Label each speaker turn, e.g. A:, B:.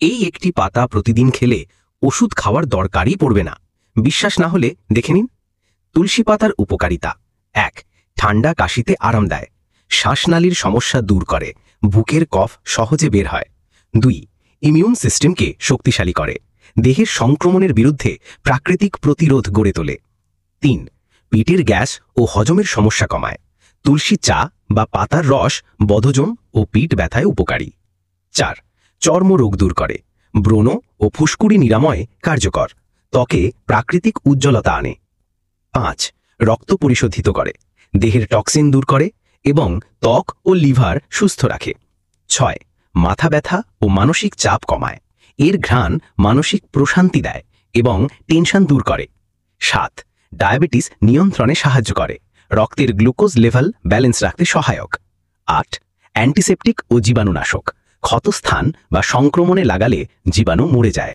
A: এই একটি পাতা প্রতিদিন খেলে ওষুধ খাওয়ার দরকারই পড়বে না। বিশ্বাস না হলে দেখে নিন। তুলসী পাতার উপকারিতা: ১. ঠান্ডা কাশিতে আরাম দেয়, শ্বাসনালীর সমস্যা দূর করে, বুকের কফ সহজে বের হয়। ২. ইমিউন সিস্টেমকে শক্তিশালী করে, দেহের সংক্রমণের বিরুদ্ধে প্রাকৃতিক প্রতিরোধ গড়ে তোলে। ৩. পেটের গ্যাস ও হজমের সমস্যা কমায়, তুলসী চা বা পাতার রস বদহজম ও পিঠ ব্যথায় উপকারী। ৪. চর্মরোগ দূর করে, ব্রণ ও ফুসকুড়ি নিরাময়ে কার্যকর, ত্বকে প্রাকৃতিক উজ্জ্বলতা আনে। ৫. রক্ত পরিশোধিত করে, দেহের টক্সিন দূর করে এবং ত্বক ও লিভার সুস্থ রাখে। ৬. মাথা ব্যথা ও মানসিক চাপ কমায়, এর ঘ্রাণ মানসিক প্রশান্তি দেয় এবং টেনশন দূর করে। ৭. ডায়াবেটিস নিয়ন্ত্রণে সাহায্য করে, রক্তের গ্লুকোজ লেভেল ব্যালেন্স রাখতে সহায়ক। ৮. অ্যান্টিসেপটিক ও জীবাণুনাশক, ক্ষতস্থান বা সংক্রমণে লাগালে জীবাণু মরে যায়।